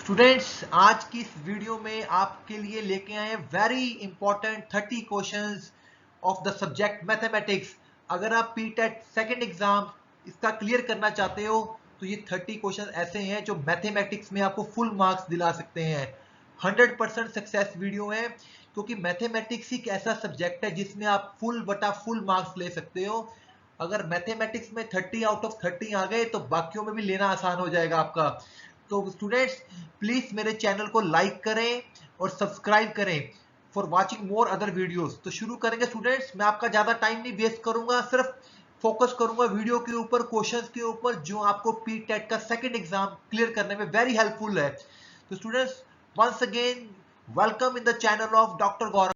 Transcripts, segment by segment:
Students, आज की इस वीडियो में आपके लिए लेके आए हैं very important 30 questions of the subject mathematics. अगर आप पीटेट सेकंड एग्जाम इसका क्लियर करना चाहते हो तो ये 30 क्वेश्चन ऐसे हैं जो मैथमेटिक्स में आपको फुल मार्क्स दिला सकते हैं। 100% सक्सेस वीडियो है क्योंकि मैथमेटिक्स ही एक ऐसा सब्जेक्ट है जिसमें आप फुल बटा फुल मार्क्स ले सकते हो। अगर मैथमेटिक्स में 30 आउट ऑफ 30 आ गए तो बाकियों में भी लेना आसान हो जाएगा आपका। तो स्टूडेंट्स, प्लीज मेरे चैनल को लाइक करें और सब्सक्राइब करें for watching more other videos. तो शुरू करेंगे स्टूडेंट्स। मैं आपका ज्यादा टाइम नहीं वेस्ट करूंगा, सिर्फ फोकस करूंगा वीडियो के ऊपर, क्वेश्चंस के ऊपर जो आपको पीटेट का सेकंड एग्जाम क्लियर करने में वेरी हेल्पफुल है। तो students, once again welcome in the channel of doctor Gaurav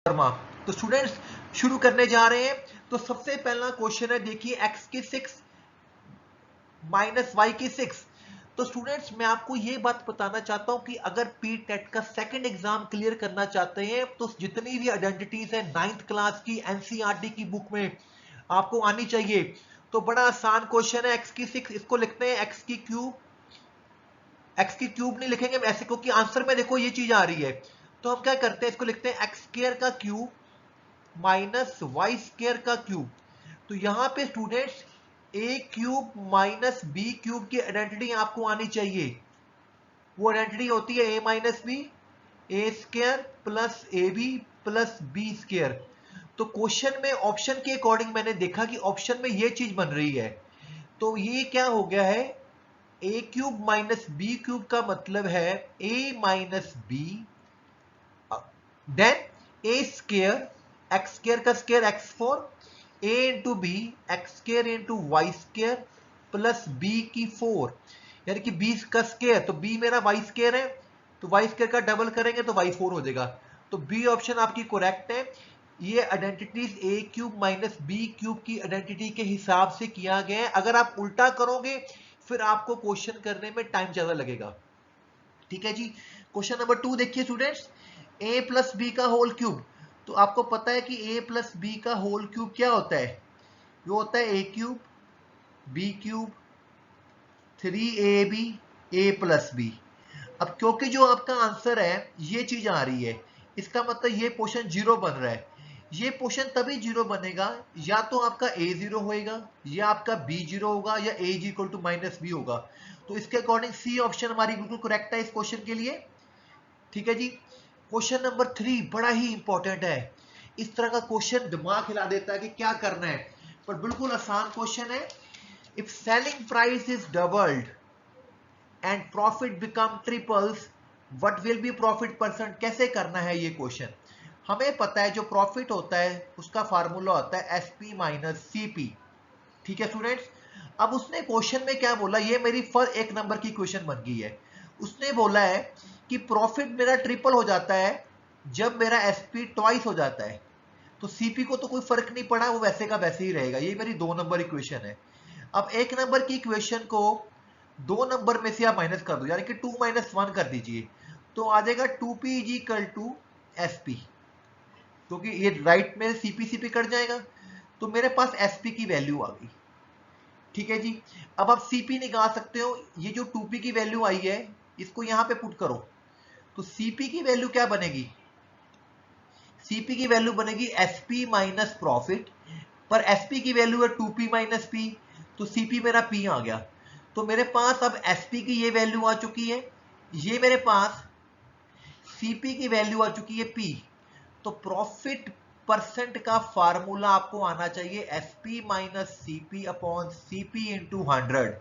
Verma. तो स्टूडेंट्स, शुरू करने जा रहे हैं। तो सबसे पहला क्वेश्चन है, देखिए, एक्स की 6 माइनस वाई की 6। तो स्टूडेंट्स, मैं आपको ये बात बताना चाहता हूं कि अगर पी टेट का सेकंड एग्जाम क्लियर करना चाहते हैं तो जितनी भी आइडेंटिटीज है 9th क्लास की एनसीईआरटी की बुक में आपको आनी चाहिए। तो बड़ा आसान क्वेश्चन है, एक्स की 6, इसको लिखते हैं एक्स की क्यूब। एक्स की क्यूब नहीं लिखेंगे ऐसे क्योंकि आंसर में देखो ये चीज आ रही है। तो हम क्या करते हैं, इसको लिखते हैं एक्स स्क्वायर का क्यूब माइनस वाई स्क्वायर का क्यूब। तो यहां पे students A cube minus B cube की आइडेंटिटी आपको आनी चाहिए। वो आइडेंटिटी होती है A minus B, A square plus A B plus B square. तो क्वेश्चन में ऑप्शन के अकॉर्डिंग मैंने देखा कि ऑप्शन में ये चीज बन रही है। तो ये क्या हो गया है, A cube minus B cube का मतलब है A minus B, then A square, X square का square X four, A into B X square into Y square plus B की 4, यानी कि 20 का स्क्वायर, तो बी मेरा वाई स्क्वायर है, तो वाई स्क्वायर का डबल करेंगे तो वाई 4 हो जाएगा। तो बी ऑप्शन आपकी करेक्ट है। ये आइडेंटिटीज ए क्यूब माइनस बी क्यूब की आइडेंटिटी के हिसाब से किया गया है। अगर आप उल्टा करोगे फिर आपको क्वेश्चन करने में टाइम ज्यादा लगेगा। ठीक है जी। क्वेश्चन नंबर 2 देखिए स्टूडेंट्स, ए प्लस बी का होल क्यूब। तो आपको पता है कि ए प्लस बी का होल क्यूब क्या होता है, वो होता है A cube B cube 3ab A plus B. अब क्योंकि जो आपका आंसर है ये चीज आ रही है, इसका मतलब ये पोर्शन जीरो बन रहा है। ये पोर्शन तभी जीरो बनेगा या तो आपका ए जीरो होएगा या आपका बी जीरो होगा या A is equal to minus B होगा। तो इसके अकॉर्डिंग सी ऑप्शन हमारी बिल्कुल करेक्ट है इस क्वेश्चन के लिए। ठीक है जी। क्वेश्चन नंबर 3 बड़ा ही इंपॉर्टेंट है। इस तरह का क्वेश्चन दिमाग हिला देता है कि क्या करना है, पर बिल्कुल आसान क्वेश्चन है। If selling price is doubled and profit become triples, what will be profit percent. कैसे करना है ये क्वेश्चन। हमें पता है जो प्रॉफिट होता है उसका फार्मूला होता है एसपी माइनस सीपी। ठीक है स्टूडेंट्स। अब उसने क्वेश्चन में क्या बोला, ये मेरी फर्स्ट एक नंबर की क्वेश्चन बन गई है। उसने बोला है कि प्रॉफिट मेरा ट्रिपल हो जाता है जब मेरा एसपी ट्वाइस हो जाता है। तो सीपी को तो कोई फर्क नहीं पड़ा, वो वैसे का वैसे ही रहेगा। ये मेरी 2 नंबर इक्वेशन है। अब एक नंबर की इक्वेशन को 2 नंबर में से आप माइनस कर दो, यानी कि 2 माइनस 1 कर दीजिए, तो आ जाएगा 2p is equal to SP, क्योंकि ये राइट में सीपी सीपी कट जाएगा। तो मेरे पास एसपी की वैल्यू आ गई। ठीक है जी। अब आप सीपी निकाल सकते हो, ये जो 2p की वैल्यू आई है इसको यहां पे पुट करो, तो सीपी की वैल्यू क्या बनेगी, सीपी की वैल्यू बनेगी एसपी माइनस प्रॉफिट, पर एसपी की वैल्यू है 2p माइनस पी, तो सीपी मेरा p आ गया। तो मेरे पास अब एसपी की ये वैल्यू आ चुकी है, ये मेरे पास सीपी की वैल्यू आ चुकी है p। तो प्रॉफिट परसेंट का फार्मूला आपको आना चाहिए SP minus CP upon CP into 100।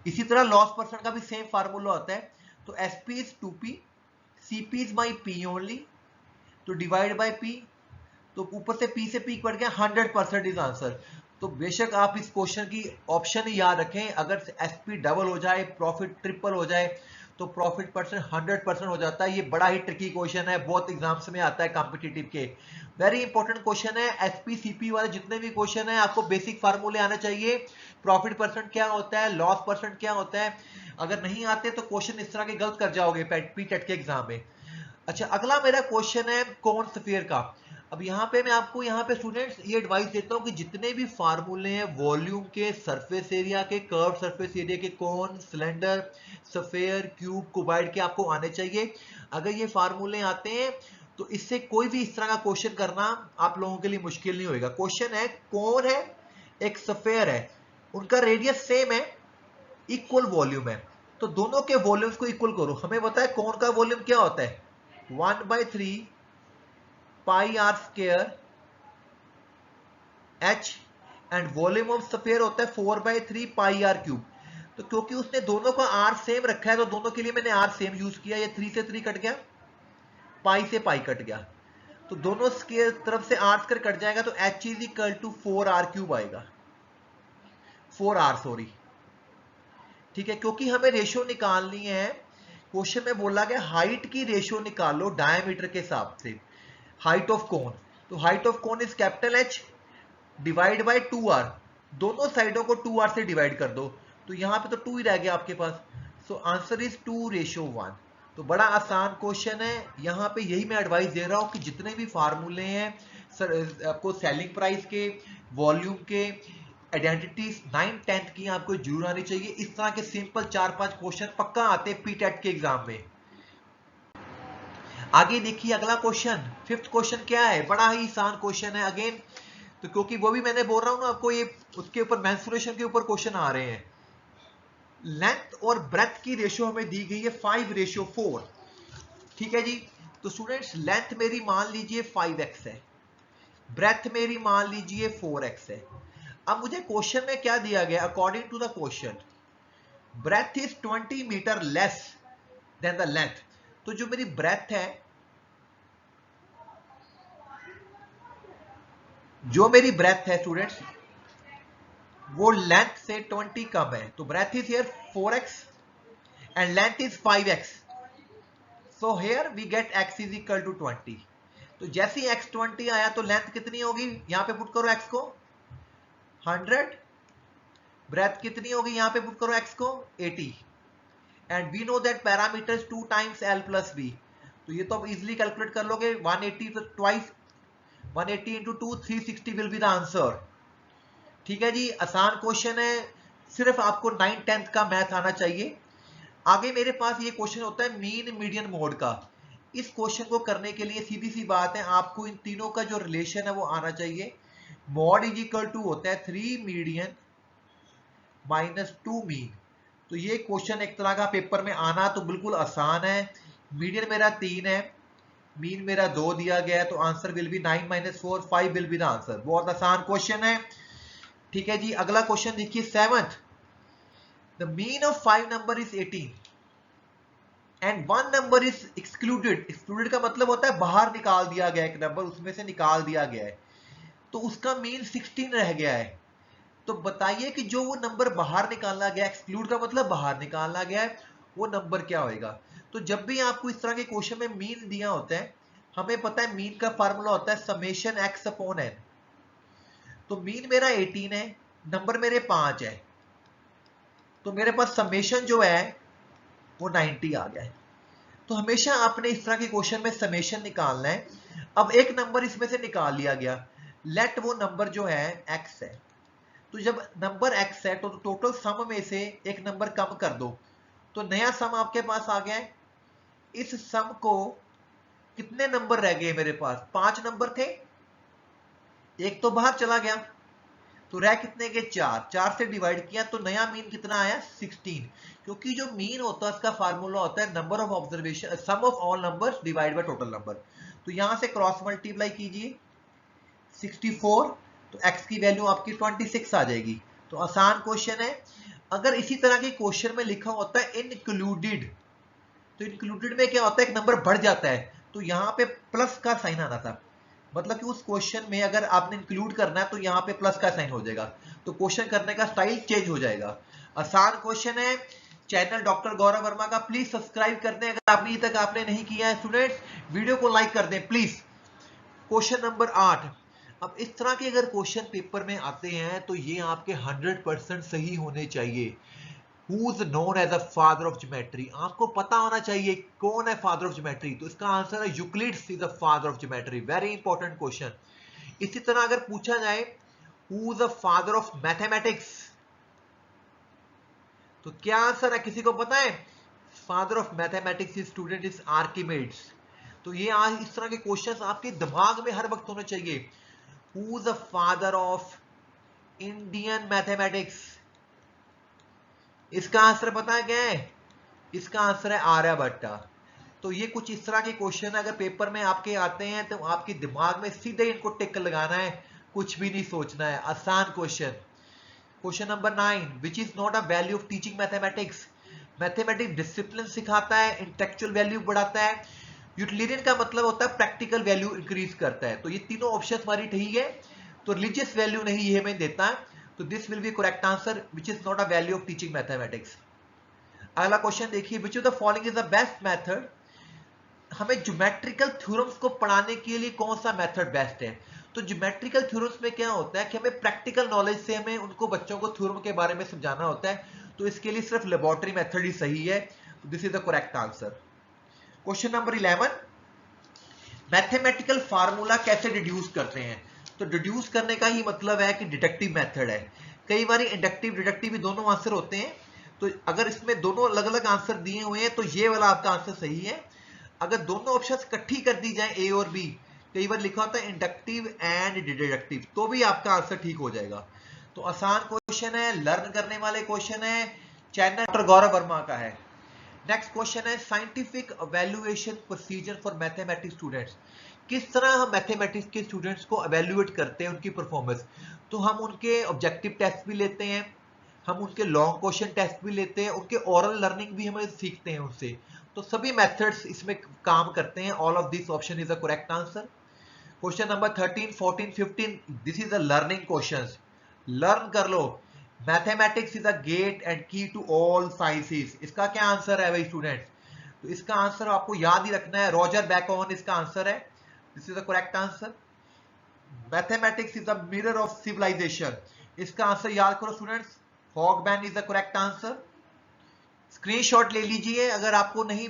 इसी तरह लॉस परसेंट का भी सेम फार्मूला होता है। तो SP is 2p, CP is my p only, तो डिवाइड बाय p, तो ऊपर से p से p बढ़ गया, 100% इज आंसर। तो बेशक आप इस क्वेश्चन की ऑप्शन ही याद रखें, अगर एसपी डबल हो जाए प्रॉफिट ट्रिपल हो जाए तो प्रॉफिट परसेंट 100% हो जाता है। ये बड़ा ही ट्रिकी क्वेश्चन है, बहुत एग्जाम्स में आता है कॉम्पिटिटिव के। वेरी इंपॉर्टेंट क्वेश्चन है। एसपी सीपी वाले जितने भी क्वेश्चन है आपको बेसिक फार्मूले आने चाहिए। प्रॉफिट परसेंट क्या होता है, लॉस परसेंट क्या होता है, अगर नहीं आते तो क्वेश्चन इस तरह के गलत कर जाओगे पी टेट के एग्जाम में। अच्छा, अगला मेरा क्वेश्चन है कौन स्फीयर का। अब यहाँ पे मैं आपको यहाँ पे स्टूडेंट्स ये एडवाइस देता हूँ कि जितने भी फार्मूले हैं वॉल्यूम के, सरफेस एरिया के, कर्व सरफेस एरिया के, कौन, सिलेंडर, स्फीयर, क्यूब, क्यूबॉइड के आपको आने चाहिए। अगर ये फार्मूले आते हैं तो इससे कोई भी इस तरह का क्वेश्चन करना आप लोगों के लिए मुश्किल नहीं होगा। क्वेश्चन है कौन है, एक स्फीयर है, उनका रेडियस सेम है, इक्वल वॉल्यूम है, तो दोनों के वॉल्यूम्स को इक्वल करो। हमें पता है कौन का वॉल्यूम क्या होता है, 1/3 pi R square h, and volume of sphere होता है 4/3 पाई आर क्यूब। तो क्योंकि उसने दोनों का r सेम रखा है तो दोनों के लिए मैंने r सेम यूज किया। ये 3 से 3 कट गया, पाई से पाई कट गया, तो दोनों स्क्वायर तरफ से r स्क्वायर कट जाएगा, तो h is equal to 4r cube आएगा, 4r सॉरी, ठीक है। क्योंकि हमें रेशियो निकालनी है, क्वेश्चन में बोला गया हाइट की रेशियो निकालो डायमीटर के हिसाब से, हाइट ऑफ कोन, तो height of cone is capital H divide by 2r, दोनों साइडों को 2r से डिवाइड कर दो, तो यहां पे तो 2 ही रह गया आपके पास, सो आंसर इज 2:1। तो बड़ा आसान क्वेश्चन है। यहां पे यही मैं एडवाइस दे रहा हूं कि जितने भी फार्मूले हैं सर, आपको सेलिंग प्राइस के, वॉल्यूम के, आइडेंटिटीज 9th 10th की आपको जरूर आनी चाहिए। इस तरह के सिंपल 4-5 क्वेश्चन पक्का आते हैं पीटेट के एग्जाम में। आगे देखिए अगला क्वेश्चन, 5th क्वेश्चन क्या है, बड़ा ही आसान क्वेश्चन है अगेन, तो क्योंकि वो भी मैंने बोल रहा हूं ना आपको, ये उसके ऊपर मेंसुरेशन के ऊपर क्वेश्चन आ रहे हैं। लेंथ और ब्रेथ की रेशियो हमें दी गई है 5:4, ठीक है जी। तो स्टूडेंट्स लेंथ मेरी मान लीजिए 5x है, ब्रेथ मेरी मान लीजिए 4x है। अब मुझे क्वेश्चन में क्या दिया गया, according to the question breadth is 20 metre less than the length. तो जो मेरी ब्रेथ है, जो मेरी ब्रेथ है स्टूडेंट्स, वो लेंथ से 20 कम है, तो breadth is here 4x and length is 5x, so here we get x is equal to 20। तो जैसे ही x 20 आया तो लेंथ कितनी होगी, यहां पे पुट करो x को 100, ब्रेथ कितनी होगी, यहां पे पुट करो x को 80, and we know that parameter 2 times l plus b, तो ये तो आप इजिली कैलकुलेट कर लोगे, 180 तो twice 180 into 2 360 will be the answer, ठीक है जी। आसान क्वेश्चन है, सिर्फ आपको 9th 10th का मैथ आना चाहिए। आगे मेरे पास ये क्वेश्चन होता है मीन मीडियन मोड का। इस क्वेश्चन को करने के लिए सीधी सी बात है, आपको इन तीनों का जो रिलेशन है वो आना चाहिए। मॉड इज इक्वल टू होता है 3 मीडियन माइनस 2 मीन। तो ये क्वेश्चन एक तरह का पेपर में आना तो बिल्कुल आसान है। मीडियन मेरा 3 है, मीन मेरा 2 दिया गया है, तो answer will be 9 - 4 5 will be the answer. बहुत आसान क्वेश्चन है, ठीक है जी। अगला क्वेश्चन देखिए 7th, the mean of 5 number is 18 and 1 number is excluded. Excluded का मतलब होता है बाहर निकाल दिया गया, एक नंबर उसमें से निकाल दिया गया है, तो उसका मीन 16 रह गया है। तो बताइए कि जो वो नंबर बाहर निकाला गया, एक्सक्लूड का मतलब बाहर निकाला गया है, वो नंबर क्या होएगा। तो जब भी आपको इस तरह के क्वेश्चन में मीन दिया होता है, हमें पता है मीन का फार्मूला होता है समेशन x अपॉन n। तो मीन मेरा 18 है, नंबर मेरे 5 है, तो मेरे पास समेशन जो है वो 90 आ गया है। तो हमेशा आपने इस तरह के क्वेश्चन में समेशन निकालना है। अब एक नंबर इसमें से निकाल लिया गया, लेट वो नंबर जो है x है, तो जब नंबर x है तो टोटल सम में से एक नंबर कम कर दो, तो नया सम आपके पास आ गया है। इस सम को कितने नंबर रह गए मेरे पास, 5 नंबर थे, एक तो बाहर चला गया, तो रह कितने के 4, 4 से डिवाइड किया तो नया मीन कितना आया 16। क्योंकि जो मीन होता है उसका फार्मूला होता है number of observation, sum of all numbers divide by total number. तो यहां से क्रॉस मल्टीप्लाई कीजिए 64, तो x की वैल्यू आपकी 26 आ जाएगी। तो आसान क्वेश्चन है। अगर इसी तरह के क्वेश्चन में लिखा होता है इनक्लूडेड, तो इंक्लूडेड में क्या होता है, एक नंबर बढ़ जाता है, तो यहां पे प्लस का साइन आना था, मतलब कि उस क्वेश्चन में अगर आपने इंक्लूड करना है तो यहां पे प्लस का साइन हो जाएगा, तो क्वेश्चन करने का स्टाइल चेंज हो जाएगा। आसान क्वेश्चन है। चैनल डॉक्टर गौरव वर्मा का प्लीज सब्सक्राइब कर दें अगर अभी तक आपने नहीं किया है स्टूडेंट्स, वीडियो को लाइक कर दें प्लीज। Question number 8। अब इस तरह के अगर क्वेश्चन पेपर में आते हैं तो ये आपके 100% सही होने चाहिए। Who is known as a father of geometry. आपको पता होना चाहिए कौन है फादर ऑफ ज्योमेट्री, तो इसका आंसर है Euclid's is the father of geometry. Very important question. इसी तरह अगर पूछा जाए who is the father of mathematics, तो क्या आंसर है, किसी को पता है? Father of mathematics student is Archimedes. तो ये आज इस तरह के क्वेश्चंस आपके दिमाग में हर वक्त होने चाहिए। Who is the father of Indian mathematics, इसका आंसर पता है क्या है? इसका आंसर है आर्यभट्टा। तो ये कुछ इस तरह के क्वेश्चन अगर पेपर में आपके आते हैं तो आपके दिमाग में सीधे इनको टिक लगाना है, कुछ भी नहीं सोचना है। आसान question. Question number 9, which is not a value of teaching mathematics. Mathematics discipline सिखाता है, इंटेलेक्चुअल वैल्यू बढ़ाता है, यूटिलिरियन का मतलब होता है प्रैक्टिकल वैल्यू इंक्रीज करता है। तो ये तीनों ऑप्शन हमारी ठीक है। तो रिलीजियस वैल्यू नहीं ये हमें देता है, तो this will be correct answer, which is not a value of teaching mathematics. अगला क्वेश्चन देखिए, विच of the following is the best method. हमें ज्योमेट्रिकल थ्योरम्स को पढ़ाने के लिए कौन सा मेथड बेस्ट है? तो ज्योमेट्रिकल थ्योरम्स में क्या होता है कि हमें प्रैक्टिकल नॉलेज से हमें उनको बच्चों को थ्योरम के बारे में समझाना होता है, तो इसके लिए सिर्फ लेबोरेटरी मेथड ही सही है। This is the correct answer. Question number 11, mathematical formula कैसे डिड्यूस करते हैं। तो डिड्यूस करने का ही मतलब है कि डिडक्टिव मेथड है। कई बार इंडक्टिव डिडक्टिव भी दोनों आंसर होते हैं, तो अगर इसमें दोनों अलग अलग आंसर दिए हुए हैं तो ये वाला आपका आंसर सही है। अगर दोनों ऑप्शंस इकट्ठी कर दी जाए ए और बी, कई बार लिखा होता है इंडक्टिव एंड डिडक्टिव, तो भी आपका आंसर ठीक हो जाएगा। तो आसान क्वेश्चन है, लर्न करने वाले क्वेश्चन है, चैनल डॉक्टर गौरव वर्मा का है। नेक्स्ट क्वेश्चन है, scientific evaluation procedure for mathematics students. किस तरह हम मैथमेटिक्स के स्टूडेंट्स को एवेल्युएट करते हैं, उनकी परफॉर्मेंस। तो हम उनके ऑब्जेक्टिव टेस्ट भी लेते हैं, हम उनके लॉन्ग क्वेश्चन टेस्ट भी लेते हैं, उनके ओरल लर्निंग भी हमें सीखते हैं उनसे। तो सभी मेथड्स इसमें काम करते हैं। All of this option is the correct answer. Question number 13, 14, 15, this is the learning questions. Learn कर लो। Mathematics is a gate and key to all sciences. इसका क्या आंसर है भाई स्टूडेंट्स? तो इसका आंसर आपको याद ही रखना है, रॉजर बैकॉन इसका आंसर है। This is the correct answer. Mathematics is the mirror of civilisation. इसका आंसर याद करो students, Hogman is the correct answer. Screenshot ले लीजिए, अगर आपको नहीं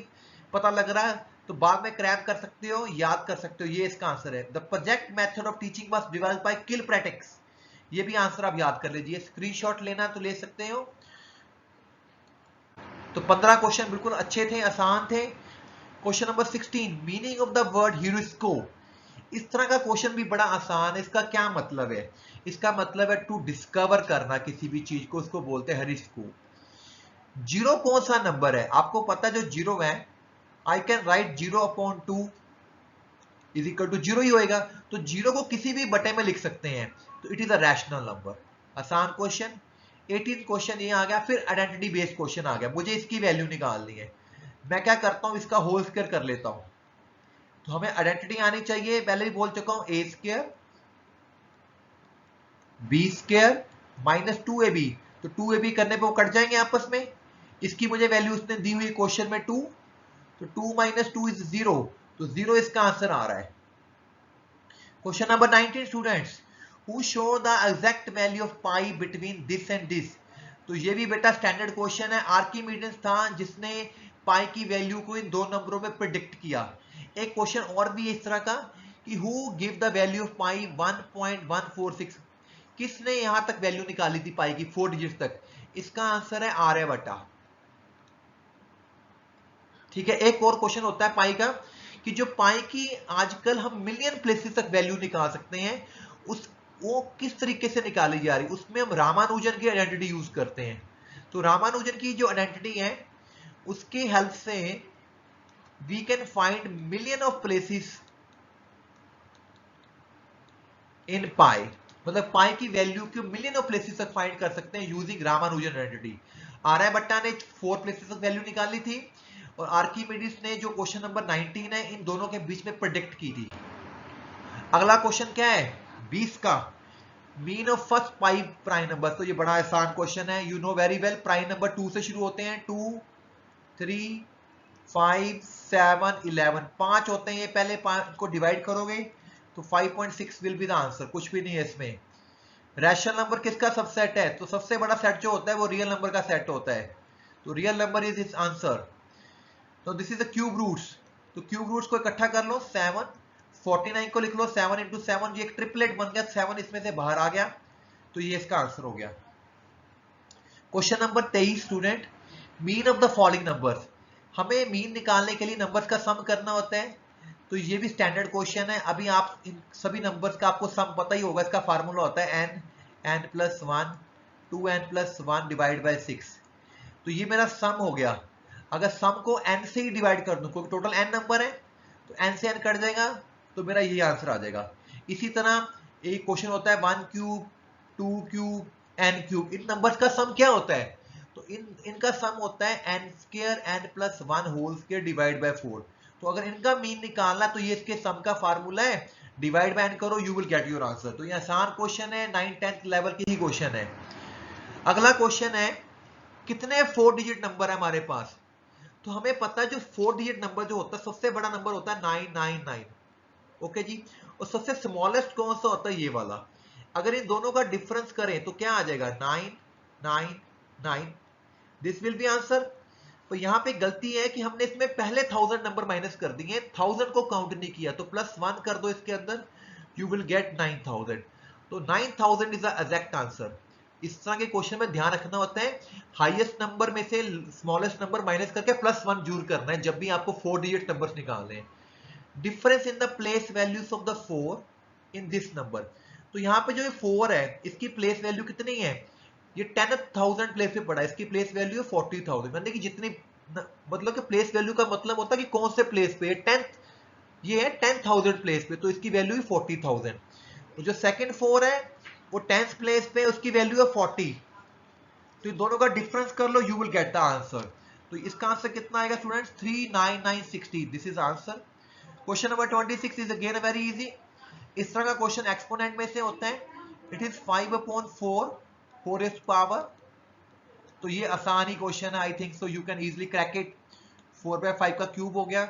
पता लग रहा है तो बाद में क्रैप कर सकते हो, याद कर सकते हो। ये इसका आंसर है। The project method of teaching was developed by Kilpatrick. ये भी आंसर आप याद कर लीजिए, स्क्रीनशॉट लेना तो ले सकते हो। तो 15 क्वेश्चन बिल्कुल अच्छे थे, आसान थे। Question number 16, meaning of the word heurisco. इस तरह का क्वेश्चन भी बड़ा आसान है। इसका क्या मतलब है? इसका मतलब है टू डिस्कवर करना किसी भी चीज को, उसको बोलते हैं ह्यूरिस्को। जीरो कौन सा नंबर है? आपको पता है जो जीरो है, I can write 0/2 is equal to 0 ही होएगा। तो जीरो को किसी भी बटे में लिख सकते हैं, तो it is a rational number. आसान क्वेश्चन। 18 क्वेश्चन ये आ गया, फिर आइडेंटिटी बेस्ड क्वेश्चन आ गया, मुझे इसकी वैल्यू निकालनी है। मैं क्या करता हूं, इसका होल स्क्वायर कर लेता हूं। तो हमें आइडेंटिटी आनी चाहिए, पहले भी बोल चुका हूं, A square B square minus 2ab। तो 2ab करने पे वो कट जाएंगे आपस में। इसकी मुझे वैल्यू उसने दी हुई क्वेश्चन में 2, तो 2 - 2 इज 0, तो 0 इसका आंसर आ रहा है। Question number 19 students, who show the exact value of pi between this and this. तो ये भी बेटा स्टैंडर्ड क्वेश्चन है। आर्किमिडीज था जिसने पाई की वैल्यू को इन दो नंबरों में प्रिडिक्ट किया। एक क्वेश्चन और भी इस तरह का कि who give the value of pi 1.146। किसने यहां तक वैल्यू निकाली थी पाई की 4 डिजिट तक? इसका आंसर है आर्यभट्टा। ठीक है। एक और क्वेश्चन होता है पाई का कि जो पाई की आजकल हम मिलियन प्लेसेस तक वैल्यू निकाल सकते हैं, उस वो किस तरीके से निकाली जा रही, उसमें हम रामानुजन की आइडेंटिटी यूज करते हैं। तो रामानुजन की जो आइडेंटिटी है उसकी हेल्प से we can find million of places in pi. मतलब पाई की वैल्यू को मिलियन ऑफ प्लेसेस तक फाइंड कर सकते हैं यूजिंग रामानुजन आइडेंटिटी। आर्यभट्टा ने 4 प्लेसेस तक वैल्यू निकाली थी और आर्किमिडीज ने जो क्वेश्चन नंबर 19 है इन दोनों के बीच में प्रेडिक्ट की थी। अगला क्वेश्चन क्या है 20 का, mean of first 5 prime number. तो ये बड़ा आसान क्वेश्चन है, you know very well. Prime number 2 से शुरू होते हैं, 2 3 5 7 11, 5 होते हैं ये। पहले 5 को डिवाइड करोगे तो 5.6 विल बी द आंसर, कुछ भी नहीं है इसमें। रैशनल नंबर किसका सबसेट है? तो सबसे बड़ा सेट जो होता है वो रियल नंबर का सेट होता है। तो real number is this answer. तो this is the cube roots. तो क्यूब रूट्स को इकट्ठा कर लो, 7, 49 को लिख लो 7 इंटू 7, ये एक ट्रिपलेट बन गया, 7 इसमें से बाहर आ गया, तो ये इसका आंसर हो गया। Question number 23 student, mean of the following numbers. हमें मीन निकालने के लिए नंबर्स का सम करना होता है, तो ये भी स्टैंडर्ड क्वेश्चन है। अभी आप इन सभी नंबर्स का आपको सम पता ही होगा, इसका फार्मूला होता है n plus 1 2n plus 1 divide by 6। तो ये मेरा सम हो गया। अगर सम को n से ही डिवाइड कर दूं, क्योंकि टोटल n नंबर है, तो n से n कट जाएगा, तो मेरा यही आंसर आ जाएगा। इसी तरह एक क्वेश्चन होता है 1 क्यूब 2 क्यूब n क्यूब, इन नंबर्स का सम क्या होता है? तो इनका सम होता है n square n plus 1 whole square divide by 4। तो अगर इनका मीन निकालना, तो ये इसके सम का फार्मूला है, डिवाइड बाय n करो, you will get your answer. तो ये आसान क्वेश्चन है, 9th-10th लेवल की ही क्वेश्चन है। अगला क्वेश्चन है, कितने 4 डिजिट नंबर है हमारे पास? तो हमें पता है जो 4 डिजिट नंबर जो होता है, सबसे बड़ा नंबर होता है 999। ओके जी, और सबसे स्मॉलेस्ट कौन सा होता है? ये वाला। अगर इन दोनों का डिफरेंस करें तो क्या आ जाएगा? 999, दिस विल बी आंसर। तो यहाँ पे गलती है कि हमने इसमें पहले 1000 नंबर माइनस कर दिए, 1000 को काउंट नहीं किया, तो प्लस 1 कर दो इसके अंदर, यू विल गेट 9000। तो 9000 इज द एग्जैक्ट आंसर। इस तरह के क्वेश्चन में ध्यान रखना होता है, हाईएस्ट नंबर में से स्मॉलेस्ट नंबर माइनस करके प्लस 1 जरूर करना है जब भी आपको 4 डिजिट नंबर्स निकालने हैं। Difference in the place values of the 4 in this number. तो यहाँ पे जो ये 4 है, इसकी प्लेस वैल्यू कितनी है? ये 10,000 प्लेस पे पड़ा है, इसकी प्लेस वैल्यू है 40,000, मतलब कि जितनी, मतलब कि प्लेस वैल्यू का मतलब होता है कि कौन से प्लेस पे, 10th, ये है 10,000 प्लेस पे, तो इसकी वैल्यू है 40,000। तो जो सेकंड 4 है वो 10th प्लेस पे, उसकी वैल्यू है 40। तो इन दोनों का डिफरेंस कर लो, you will get the answer. तो इसका आंसर कितना आएगा students? 39960, this is answer. Question number 26 is again very easy. इस तरह का क्वेश्चन एक्सपोनेंट में से होता है, इट इज 5/4 4 raised पावर। तो ये आसान ही क्वेश्चन है, I think so you can easily crack it. 4/5 का क्यूब हो गया,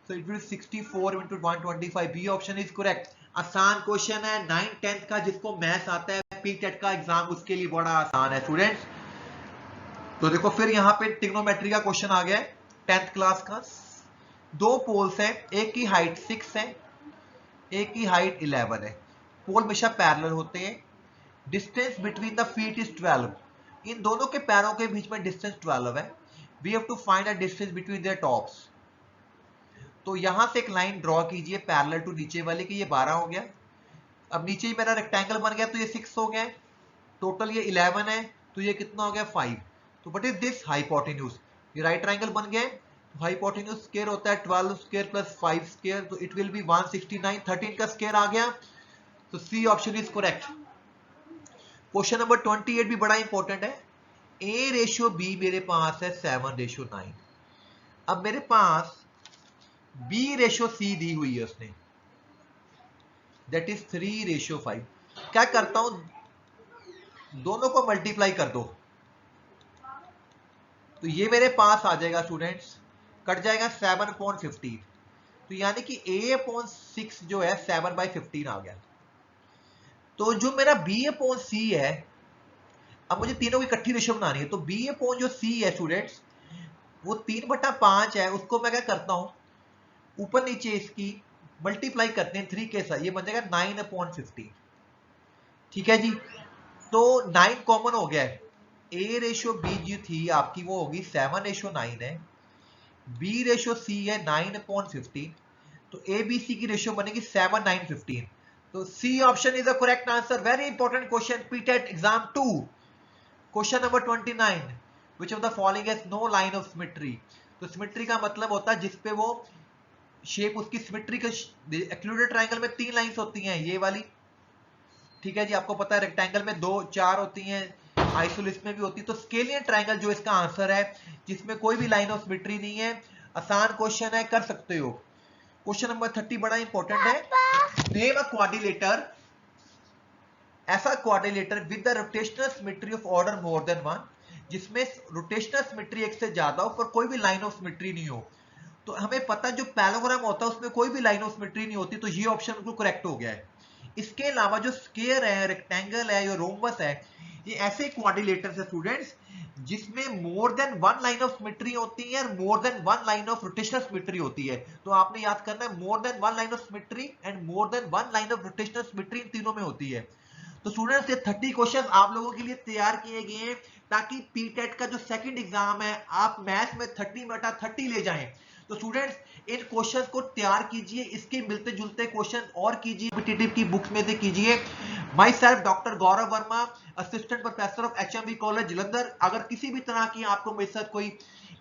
so it will 64 into 125, B option is correct. आसान क्वेश्चन है, 9th-10th का जिसको मैथ्स आता है, पीटेट का एग्जाम, उसके लिए बड़ा आसान है स्टूडेंट्स। तो देखो फिर यहाँ पे ट्रिग्नोमेट्री का क्वेश्चन आ गया है 10th क्लास का। दो पोल्स हैं, एक की हाइट 6 है, एक की हाइट 11 है, पोल हमेशा पैरेलल होते हैं। Distance between the feet is 12, इन दोनों के पैरों के बीच में डिस्टेंस 12 है। We have to find the distance between their tops. तो यहां से एक लाइन ड्रॉ कीजिए पैरेलल टू नीचे वाले की, ये 12 हो गया। अब नीचे ही मेरा रेक्टेंगल बन गया, तो ये 6 हो गया, टोटल ये 11 है, तो ये कितना हो गया? 5। तो व्हाट इज दिस? हाइपोटेन्यूज। ये राइट ट्रायंगल बन गया, हाइपोटेन्यूज स्क्वायर होता है 12 स्क्वायर प्लस 5 स्क्वायर, तो इट विल बी 169। 13 का स्क्वायर आ गया, तो C option is correct. Question number 28 भी बड़ा इंपॉर्टेंट है। A/B मेरे पास है 7/9। अब मेरे पास B/C दी हुई है उसने, दैट इज 3/5। क्या करता हूं, दोनों को मल्टीप्लाई कर दो, तो ये मेरे पास आ जाएगा स्टूडेंट्स, कट जाएगा 7/15। तो यानी कि A/6 जो है 7/15 आ गया। तो जो मेरा B/C है, अब मुझे तीनों की इकट्ठी रेशियो बनानी है, तो B/C है स्टूडेंट्स, वो 3/5 है, उसको मैं क्या करता हूं, ऊपर नीचे इसकी मल्टीप्लाई करते हैं 3 के साथ, ये बन जाएगा 9/15। ठीक है जी, तो 9 कॉमन हो गया है। A/B जो थी आपकी वो होगी 7/9 है, B/C है 9/15, तो ABC की रेशियो बनेगी 7/9/15। तो C option is the correct answer. Very important question, PTET exam 2। Question number 29, which of the following has no line of symmetry. तो सिमेट्री का मतलब होता है जिसपे वो शेप उसकी सिमेट्री का, एक्लूडेड ट्रायंगल में 3 लाइंस होती हैं, ये वाली, ठीक है जी, आपको पता है रेक्टेंगल में 2-4 होती हैं, आइसोलिस में भी होती है। तो स्केलियन ट्रायंगल जो इसका आंसर है, जिसमें कोई भी लाइन ऑफ सिमेट्री नहीं है, आसान क्वेश्चन है, कर सकते हो। क्वेश्चन नंबर 30 बड़ा इंपॉर्टेंट है। नेम अ क्वाड्रिलेटर, ऐसा quadrilateral with the rotational symmetry of order more than 1, जिसमें रोटेशनल सिमेट्री एक से ज्यादा हो पर कोई भी लाइन ऑफ सिमेट्री नहीं हो। तो हमें पता जो पैराग्राम होता है उसमें कोई भी लाइन ऑफ सिमेट्री नहीं होती, तो ये ऑप्शन बिल्कुल करेक्ट हो गया है। इसके अलावा जो स्क्वायर है, रेक्टेंगल है, या रोम्बस है, ये ऐसे क्वाड्रिलेटर्स है स्टूडेंट्स जिसमें more than one line of symmetry होती है और more than one line of rotational symmetry होती है। तो आपने याद करना है more than one line of symmetry and more than one line of rotational symmetry, इन तीनों में होती है। तो स्टूडेंट्स, ये 30 क्वेश्चन आप लोगों के लिए तैयार किए गए हैं ताकि पीटेट का जो सेकंड एग्जाम है आप मैथ्स में 30/30 ले जाएं। तो स्टूडेंट्स, इन क्वेश्चंस को तैयार कीजिए, इसके मिलते जुलते क्वेश्चन और कीजिए, कॉम्पिटिटिव की बुक्स में से कीजिए। My self doctor Gaurav Verma, assistant professor of HMV college Jalandhar. अगर किसी भी तरह की आपको मेरे साथ कोई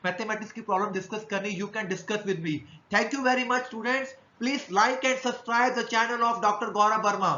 मैथमेटिक्स की प्रॉब्लम डिस्कस करनी, you can discuss with me. Thank you very much students. Please like and subscribe the channel of doctor Gaurav Verma.